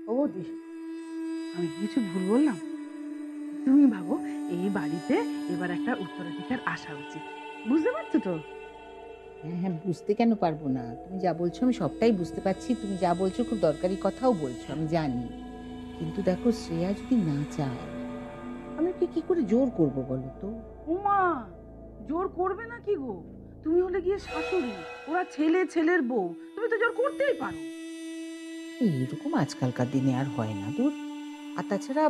ও বৌদি, আমি কি কিছু ভুল বললাম? তুমি ভাবো, এই বাড়িতে এবার একটা উত্তরাধিকার আসা উচিত। বুঝতে পারছো তো? হ্যাঁ, হ্যাঁ, বুঝতে কেন পারবো না? তুমি যা বলছো আমি সবটাই বুঝতে পারছি। তুমি যা বলছো খুব দরকারি কথাও বলছো, আমি জানি। কিন্তু দেখো শ্রেয়া যদি না চায়, আমি ওকে কি করে জোর করব বলো তো? উমা, জোর করবে না কি গো? তুমি হলে গিয়ে শাশুড়ি, ওরা ছেলে, ছেলের বউ, তুমি তো জোর করতেই পারো। এইরকম আজকালকার দিনে আর হয় না, ধুর। আর তাছাড়া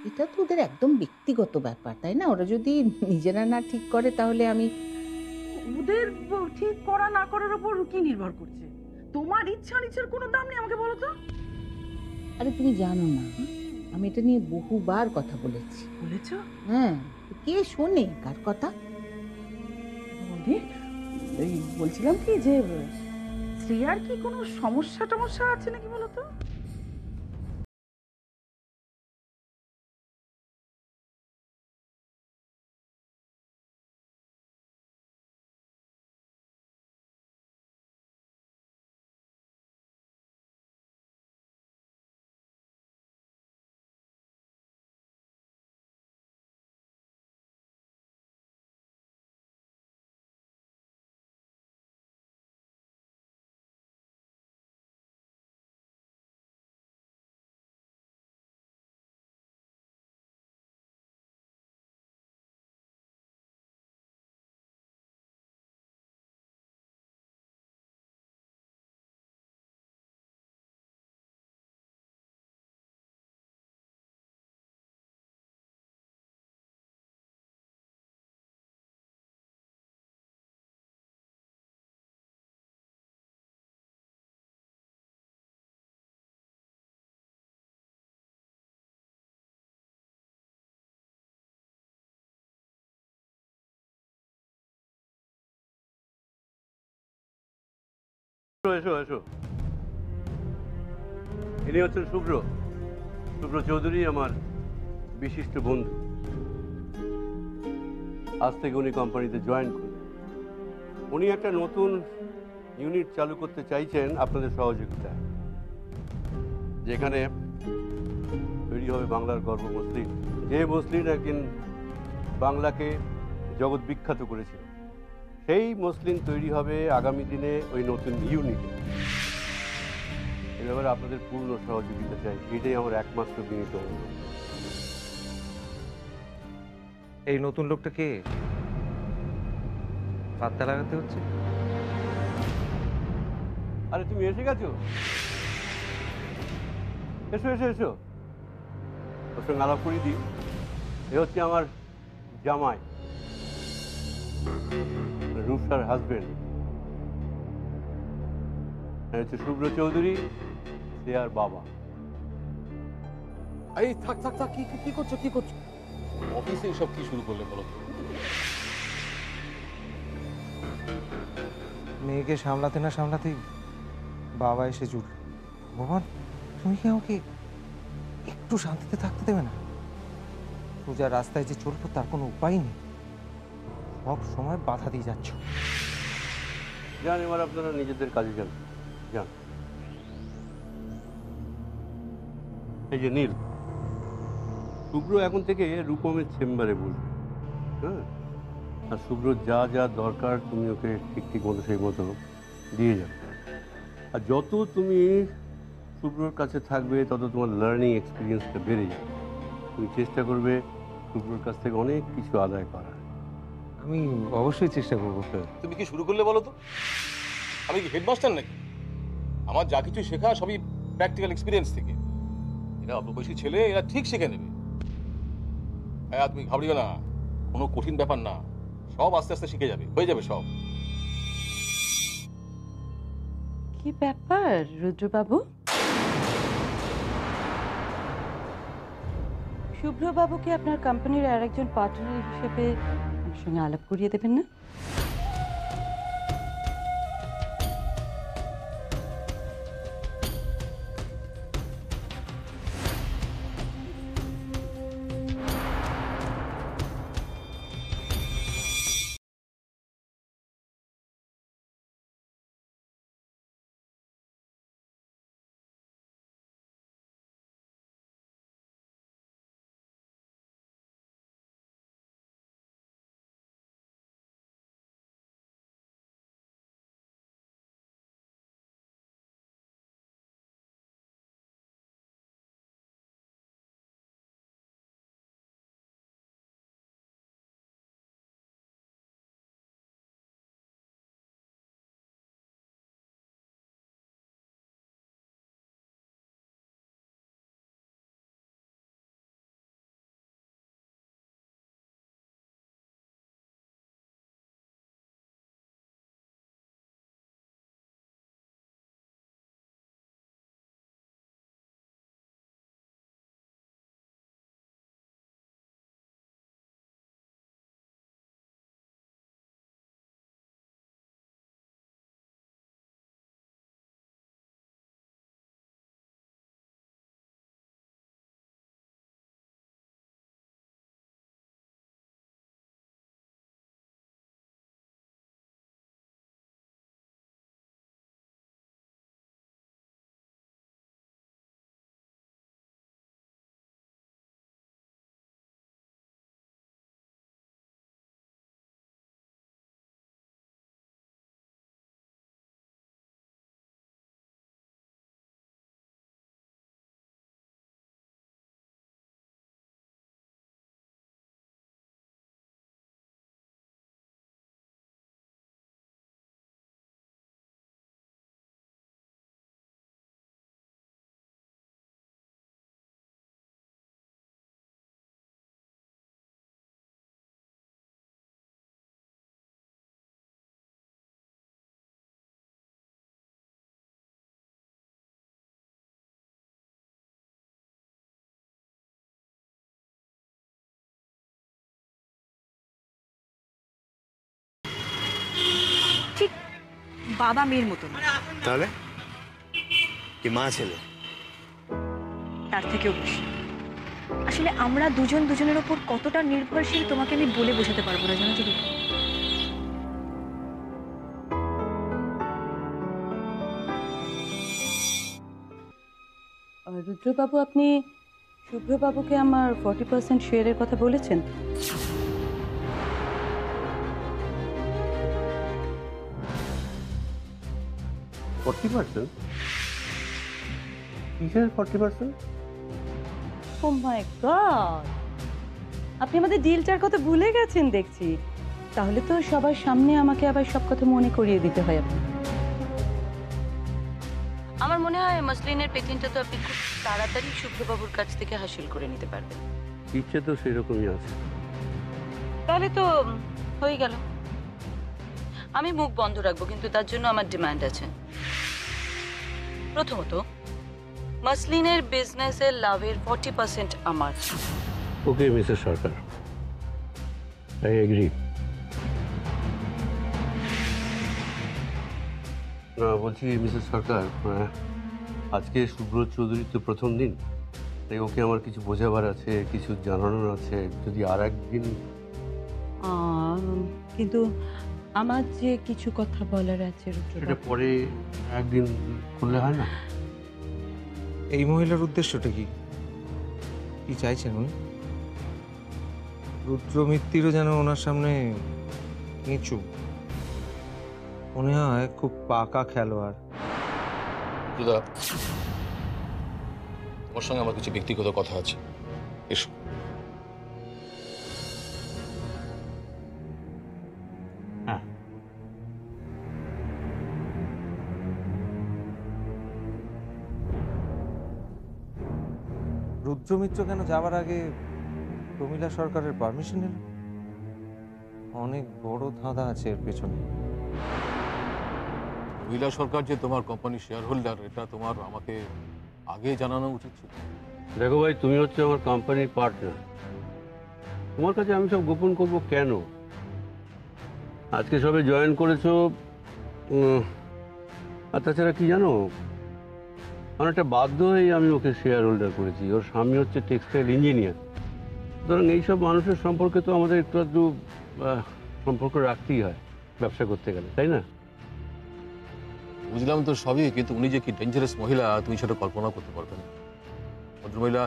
এটা তো ওদের একদম ব্যক্তিগত ব্যাপার, তাই না? ওরা যদি নিজেরা না ঠিক করে তাহলে আমি ওদের ঠিক করা না করার উপর কি নির্ভর করছে? তোমার ইচ্ছা নিচ্ছার কোনো দাম নেই, আমাকে বলো তো। আরে তুমি জানো না, আমি এটা নিয়ে বহুবার কথা বলেছি। বলেছো? হ্যাঁ, তো কে শোনে কার কথা? বৌদি, এই বলছিলাম কি যে শ্রেয়ার কি কোনো সমস্যা টমস্যা আছে নাকি বলো তো? এসো এসো এসো। ইনি হচ্ছেন শুভ্র। শুভ্র চৌধুরী আমার বিশিষ্ট বন্ধু। আজ থেকে উনি কোম্পানিতে জয়েন করবেন। উনি একটা নতুন ইউনিট চালু করতে চাইছেন আপনাদের সহযোগিতায়, যেখানে তৈরি হবে বাংলার গর্ব মসলিন। যে মসলিন একদিন বাংলাকে জগৎ বিখ্যাত করেছিল, সেই মসলিন তৈরি হবে আগামী দিনে ওই নতুন ইউনিটে। এ ব্যাপারে আপনাদের পূর্ণ সহযোগিতা চাই, এটাই আমার একমাত্র বিনীত অনুরোধ। এই নতুন লোকটা কে? পাত্তা লাগাতে হচ্ছে। আরে তুমি এসে গেছো? এসো এসো এসো, ওর সঙ্গে আলাপ করিয়ে দিই। এ হচ্ছে আমার জামাই, রূপসার হাজবেন্ড। হচ্ছে শুভ্র চৌধুরী, শ্রেয়ার বাবা। এই থাক থাক থাক, কি কি করছো, কি করছো? অফিসে এসব কি শুরু করলে বলো তো? মেয়েকে সামলাতে না সামলাতেই বাবা এসে জুটল। ভগবান, তুমি কি আমাকে একটু শান্তিতে থাকতে দেবে না? সোজা রাস্তায় যে চলবো তার কোনো উপায় নেই, সব সময় বাধা দিয়ে যাচ্ছ। যান, এবার আপনারা নিজেদের কাজে যান। যান। এই যে নীল, শুভ্র এখন থেকে রূপমের চেম্বারে বলবে। হ্যাঁ, আর শুভ্র যা যা দরকার তুমি ওকে ঠিক ঠিক মতো সেই মতো দিয়ে যাবে। আর যত তুমি শুভ্রর কাছে থাকবে তত তোমার লার্নিং এক্সপিরিয়েন্সটা বেড়ে যাবে। তুমি চেষ্টা করবে শুভ্রর কাছ থেকে অনেক কিছু আদায় করার। আমি অবশ্যই চেষ্টা করবো। হ্যাঁ। তুমি কি শুরু করলে বলো তো? আমি কি হেডমাস্টার নাকি? আমার যা কিছু শেখা সবই প্র্যাকটিক্যাল এক্সপিরিয়েন্স থেকে। এরা অল্প বয়সী ছেলে, এরা ঠিক শিখে নেবে। হ্যাঁ, তুমি ঘাবড়িও না, কোনো কঠিন ব্যাপার না। সব আস্তে আস্তে শিখে যাবে, হয়ে যাবে সব। কি ব্যাপার রুদ্রবাবু? শুভ্রবাবুকে আপনার কোম্পানির আরেকজন পার্টনার হিসেবে আমার সঙ্গে আলাপ করিয়ে দেবেন না? বাবা মেয়ের মতো না, তাহলে কি মা ছেলে? তার থেকেও বেশি। আসলে আমরা দুজন দুজনের ওপর কতটা নির্ভরশীল তোমাকে আমি বলে বোঝাতে পারবো না, জানো তো রূপা। রুদ্রবাবু, আপনি শুভ্রবাবুকে আমার 40% শেয়ারের কথা বলেছেন? কিসের 40%? ও মাই গড, আপনি আমাদের ডিলটার কথা ভুলে গেছেন দেখছি। তাহলে তো সবার সামনে আমাকে আবার সব কথা মনে করিয়ে দিতে হয় আপনাকে। আমার মনে হয় মসলিনের পেটেন্টটা তো আপনি খুব তাড়াতাড়ি শুভ্রবাবুর কাছ থেকে হাসিল করে নিতে পারবেন। ইচ্ছে তো সেরকমই আছে। তাহলে তো হয়ে গেল। আমি মুখ বন্ধ রাখবো, কিন্তু তার জন্য আমার ডিমান্ড আছে। প্রথমত, মসলিনের বিজনেসের লাভের 40% আমার। ওকে মিসেস সরকার, আই এগ্রি। না, বলছি মিসেস সরকার, আজকে সুব্রত চৌধুরী তো প্রথম দিন, তাই ওকে আমার কিছু বোঝাবার আছে, কিছু জানানোর আছে। যদি আর একদিন। কিন্তু আমার যে কিছু কথা বলার আছে সেটা পরে একদিন করলে হয় না? এই মহিলার উদ্দেশ্যটা কি? কি চাইছেন উনি? রুদ্রমিত্তিরও যেন ওনার সামনে নিচু। মনে হয় খুব পাকা খেলোয়াড়। দাদা, তোমার সঙ্গে আমার কিছু ব্যক্তিগত কথা আছে, এসো। হ্যাঁ, রুদ্রমিত্র কেন যাওয়ার আগে প্রমীলা সরকারের পারমিশন নিল? অনেক বড় ধাঁধা আছে এর পেছনে। মহিলা সরকার যে তোমার কোম্পানির শেয়ার হোল্ডার, এটা তোমার আমাকে আগে জানানো উচিত ছিল। দেখো ভাই, তুমি হচ্ছে আমার কোম্পানির পার্টনার। তোমার কাছে আমি সব গোপন করব কেন? আজকে সবে জয়েন করেছো, আর তাছাড়া কি জানো, অনেকটা বাধ্য হয়ে আমি ওকে শেয়ার হোল্ডার করেছি। ওর স্বামী হচ্ছে টেক্সটাইল ইঞ্জিনিয়ার। সুতরাং এইসব মানুষের সম্পর্কে তো আমাদের একটু আধটু সম্পর্ক রাখতেই হয় ব্যবসা করতে গেলে, তাই না? বুঝলাম তো সবই, কিন্তু উনি যে কি ডেঞ্জারাস মহিলা তুমি সেটা কল্পনা করতে পারবে না। ভদ্রমহিলা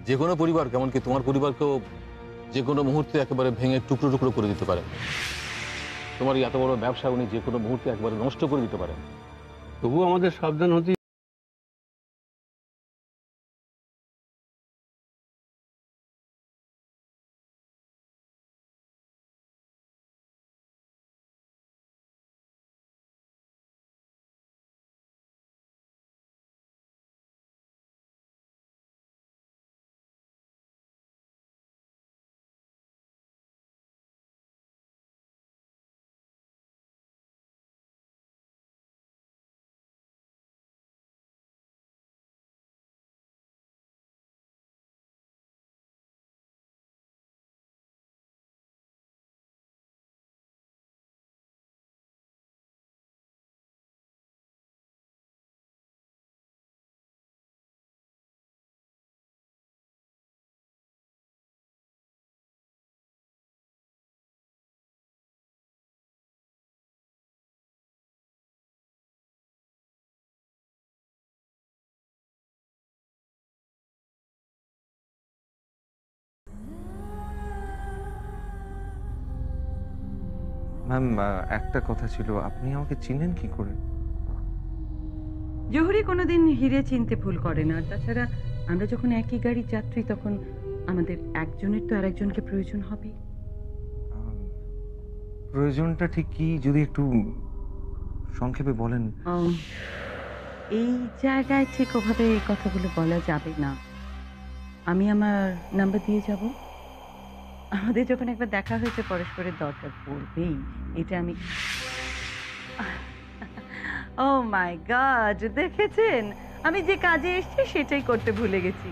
যে কোনো পরিবার, কেমনকি তোমার পরিবারকেও যে কোনো মুহূর্তে একেবারে ভেঙে টুকরো টুকরো করে দিতে পারেন। তোমার এত বড় ব্যবসা উনি যে কোনো মুহূর্তে একেবারে নষ্ট করে দিতে পারেন। তবুও আমাদের সাবধান হতে। ম্যাম, একটা কথা ছিল, আপনি আমাকে চিনেন কি করে? জহুরি কোনোদিন হিরে চিনতে ভুল করে না। তাছাড়া আমরা যখন একই গাড়ির যাত্রী, তখন আমাদের একজনের তো আরেকজনকে প্রয়োজন হবে। প্রয়োজনটা ঠিক কি, যদি একটু সংক্ষেপে বলেন। এই জায়গায় ঠিক ওভাবে এই কথাগুলো বলা যাবে না। আমি আমার নাম্বার দিয়ে যাব। আমাদের যখন একবার দেখা হয়েছে, পরস্পরের দরকার পড়বেই, এটা আমি। ও মাই গড, দেখেছেন আমি যে কাজে এসেছি সেটাই করতে ভুলে গেছি।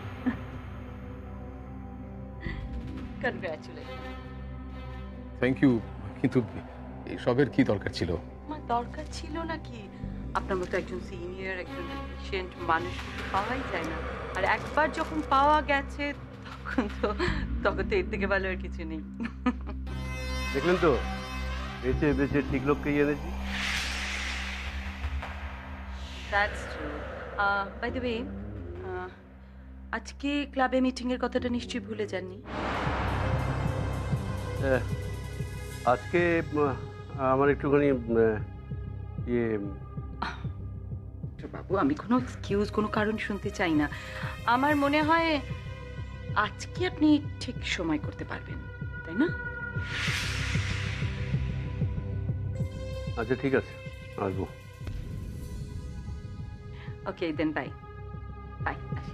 কনগ্রাচুলেশন। থ্যাংক ইউ, কিন্তু এসবের কি দরকার ছিল? আমার দরকার ছিল নাকি? আপনার মতো একজন সিনিয়র, একজন এফিশিয়েন্ট মানুষ পাওয়াই যায় না। আর একবার যখন পাওয়া গেছে তখন তো এর থেকে ভালো আর কিছু নেই। দেখলেন তো, বেঁচে বেঁচে ঠিক লোককেই এনেছি। That's true. By the way, আজকে ক্লাবে মিটিং এর কথাটা নিশ্চয়ই ভুলে যাননি। আজকে আমার একটুখানি ইয়ে বাবু, আমি কোনো এক্সকিউজ, কোনো কারণ শুনতে চাই না। আমার মনে হয় আজকে আপনি ঠিক সময় করতে পারবেন, তাই না? আচ্ছা ঠিক আছে, আসবো। ওকে দেন, বাই বাই। আসি।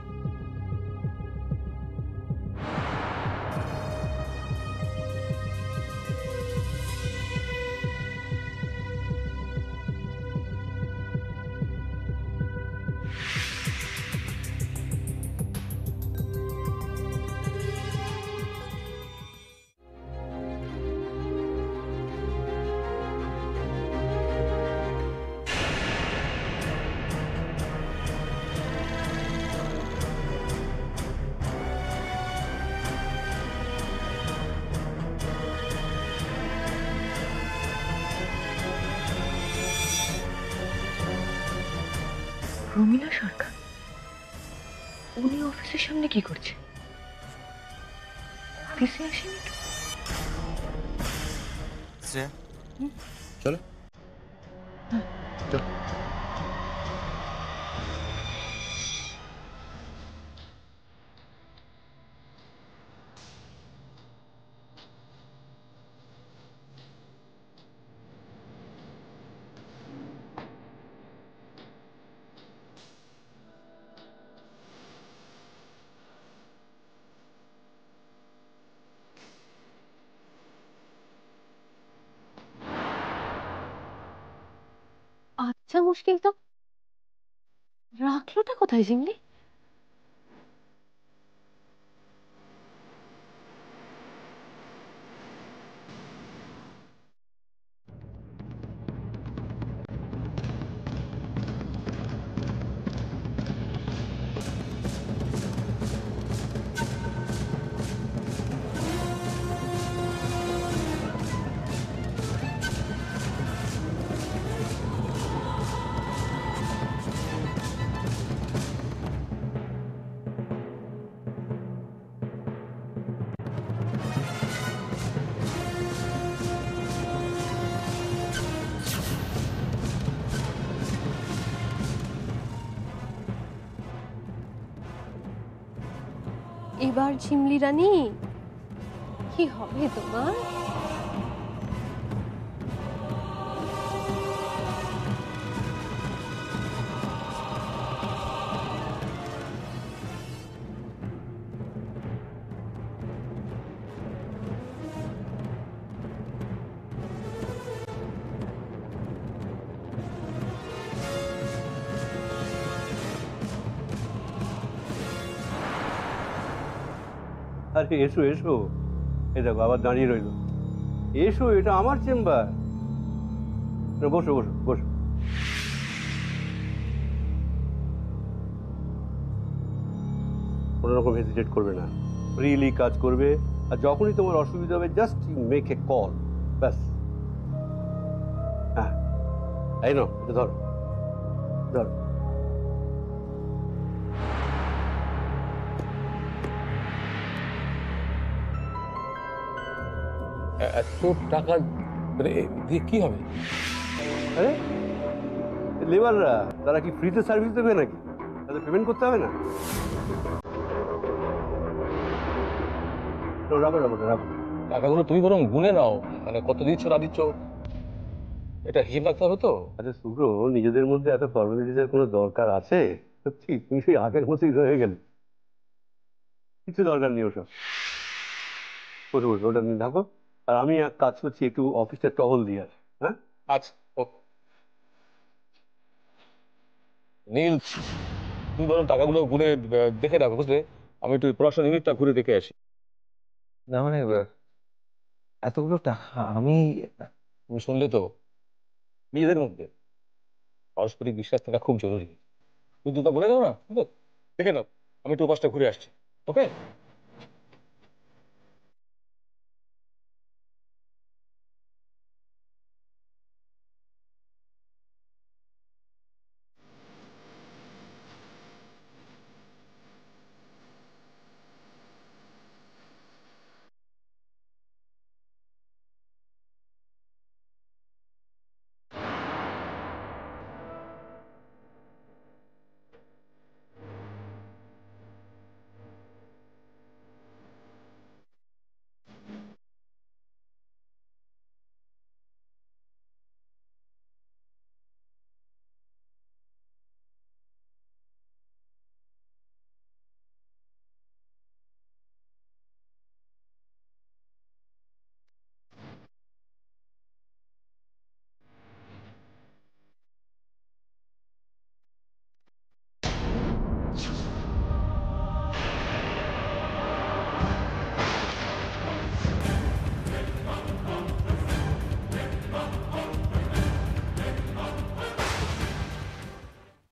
প্রমীলা সরকার, উনি অফিসের সামনে কি করছে? অফিসে আসেনি তো? শ্রেয়া চলো চলো। আচ্ছা, মুশকিল তো। রাখলোটা কোথায় জিমলি? এবার ঝিমলি রানী, কি হবে তোমার? আরে এসো এসো, এই দেখো আবার দাঁড়িয়ে রইলো। এসো, এটা আমার চেম্বার। বসো বসো বসো। কোনো রকম হেজিটেট করবে না, ফ্রিলি কাজ করবে। আর যখনই তোমার অসুবিধা হবে জাস্ট মেক এ কল, ব্যাস। হ্যাঁ, এই নাও, এটা ধরো ধরো। এত টাকা মানে দিয়ে কি হবে? আরে লেবাররা, তারা কি ফ্রিতে সার্ভিস দেবে নাকি? তাদের পেমেন্ট করতে হবে না? তো রাখো রাখো রাখো। টাকাগুলো তুমি বরং গুনে নাও, মানে কত দিচ্ছ না দিচ্ছ এটা হিসেব রাখতে হবে তো। আচ্ছা শুভ্র, নিজেদের মধ্যে এত ফর্মালিটিসের কোনো দরকার আছে? সত্যি তুমি সেই আগের মতোই রয়ে গেলে। কিছু দরকার নেই ওসব। বসে বসে ওটা নিয়ে থাকো। আর আমি এক কাজ করছি, একটু অফিসটা টহল দিয়ে আসি। হ্যাঁ আচ্ছা, ও নীল, তুমি বরং টাকাগুলো গুনে দেখে রাখো, বুঝলে? আমি একটু প্রোডাকশন ইউনিটটা ঘুরে দেখে আসি। না মানে এতগুলো টাকা আমি তুমি শুনলে তো, নিজেদের মধ্যে পারস্পরিক বিশ্বাস থাকা খুব জরুরি। তুই দুটো বলে দাও না, বুঝলো? দেখে নাও, আমি একটু পাশটা ঘুরে আসছি। ওকে?